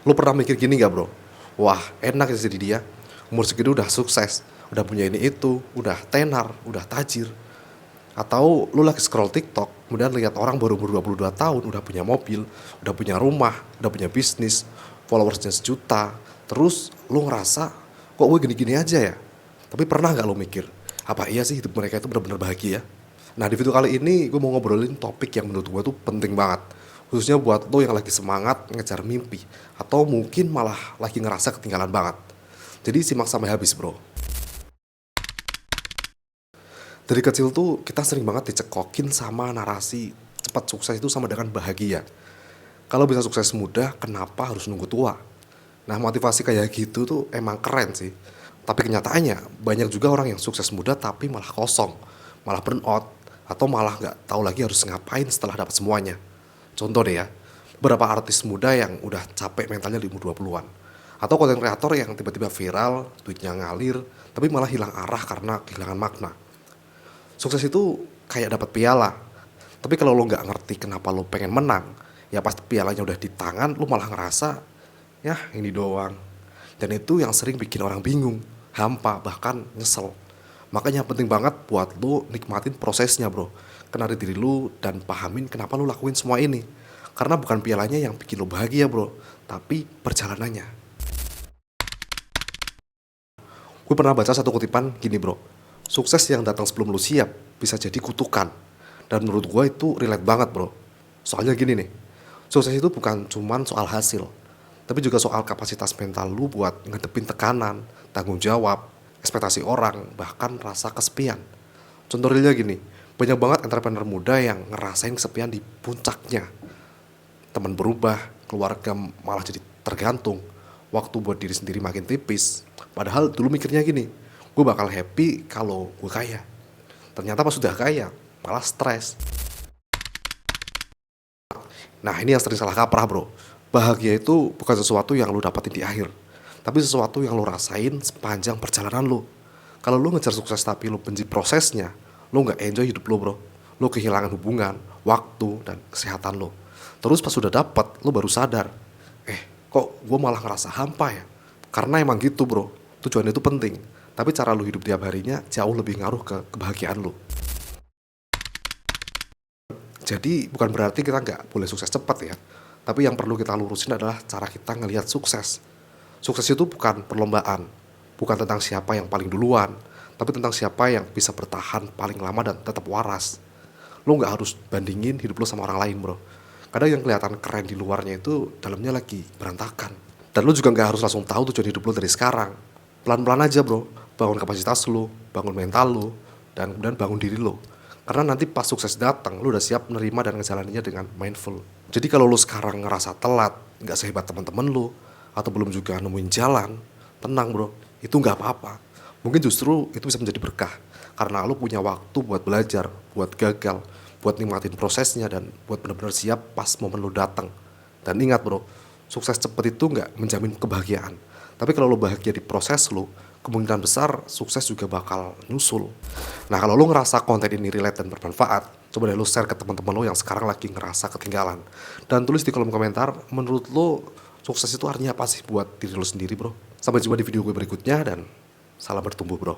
Lu pernah mikir gini gak bro? Wah enak ya jadi dia. Umur segitu udah sukses, udah punya ini itu, udah tenar, udah tajir. Atau lu lagi scroll TikTok, kemudian lihat orang baru umur 22 tahun, udah punya mobil, udah punya rumah, udah punya bisnis, followersnya sejuta. Terus lu ngerasa, kok gue gini-gini aja ya? Tapi pernah gak lu mikir, apa iya sih hidup mereka itu benar-benar bahagia? Nah di video kali ini gue mau ngobrolin topik yang menurut gue tuh penting banget. Khususnya buat lo yang lagi semangat ngejar mimpi, atau mungkin malah lagi ngerasa ketinggalan banget. Jadi simak sampai habis bro. Dari kecil tuh kita sering banget dicekokin sama narasi cepat sukses itu sama dengan bahagia. Kalau bisa sukses muda, kenapa harus nunggu tua? Nah motivasi kayak gitu tuh emang keren sih. Tapi kenyataannya banyak juga orang yang sukses muda tapi malah kosong, malah burn out, atau malah nggak tahu lagi harus ngapain setelah dapat semuanya. Contoh deh ya, beberapa artis muda yang udah capek mentalnya di umur 20-an. Atau konten kreator yang tiba-tiba viral, duitnya ngalir, tapi malah hilang arah karena kehilangan makna. Sukses itu kayak dapat piala. Tapi kalau lo nggak ngerti kenapa lo pengen menang, ya pas pialanya udah di tangan, lo malah ngerasa, ya ini doang. Dan itu yang sering bikin orang bingung, hampa, bahkan nyesel. Makanya penting banget buat lo nikmatin prosesnya bro. Kenali diri lo dan pahamin kenapa lo lakuin semua ini. Karena bukan pialanya yang bikin lo bahagia bro, tapi perjalanannya. Gue pernah baca satu kutipan gini bro, sukses yang datang sebelum lu siap bisa jadi kutukan. Dan menurut gue itu relate banget bro. Soalnya gini nih, sukses itu bukan cuman soal hasil, tapi juga soal kapasitas mental lu buat ngadepin tekanan, tanggung jawab, ekspektasi orang, bahkan rasa kesepian. Contoh realnya gini, banyak banget entrepreneur muda yang ngerasain kesepian di puncaknya. Teman berubah, keluarga malah jadi tergantung, waktu buat diri sendiri makin tipis. Padahal dulu mikirnya gini, gue bakal happy kalau gue kaya. Ternyata pas sudah kaya, malah stres. Nah ini yang sering salah kaprah bro. Bahagia itu bukan sesuatu yang lo dapatin di akhir, tapi sesuatu yang lo rasain sepanjang perjalanan lo. Kalau lo ngejar sukses tapi lo benci prosesnya, lo nggak enjoy hidup lo bro. Lo kehilangan hubungan, waktu, dan kesehatan lo. Terus pas sudah dapat, lo baru sadar, kok gue malah ngerasa hampa ya? Karena emang gitu bro, tujuan itu penting, tapi cara lo hidup tiap harinya jauh lebih ngaruh ke kebahagiaan lo. Jadi bukan berarti kita nggak boleh sukses cepat ya, tapi yang perlu kita lurusin adalah cara kita ngelihat sukses. Sukses itu bukan perlombaan, bukan tentang siapa yang paling duluan, tapi tentang siapa yang bisa bertahan paling lama dan tetap waras. Lo nggak harus bandingin hidup lo sama orang lain bro. Kadang yang kelihatan keren di luarnya itu dalamnya lagi berantakan. Dan lo juga nggak harus langsung tahu tujuan hidup lo dari sekarang. Pelan-pelan aja bro, bangun kapasitas lo, bangun mental lo, dan kemudian bangun diri lo. Karena nanti pas sukses datang, lo udah siap menerima dan ngejalaninnya dengan mindful. Jadi kalau lo sekarang ngerasa telat, nggak sehebat teman-teman lo, atau belum juga nemuin jalan, tenang bro, itu nggak apa-apa. Mungkin justru itu bisa menjadi berkah, karena lo punya waktu buat belajar, buat gagal, buat nikmatin prosesnya, dan buat benar-benar siap pas momen lo datang. Dan ingat bro, sukses cepet itu nggak menjamin kebahagiaan. Tapi kalau lo bahagia di proses lo, kemungkinan besar sukses juga bakal nyusul. Nah kalau lo ngerasa konten ini relate dan bermanfaat, coba deh lo share ke teman-teman lo yang sekarang lagi ngerasa ketinggalan. Dan tulis di kolom komentar, menurut lo sukses itu artinya apa sih buat diri lo sendiri bro. Sampai jumpa di video gue berikutnya dan salam bertumbuh bro.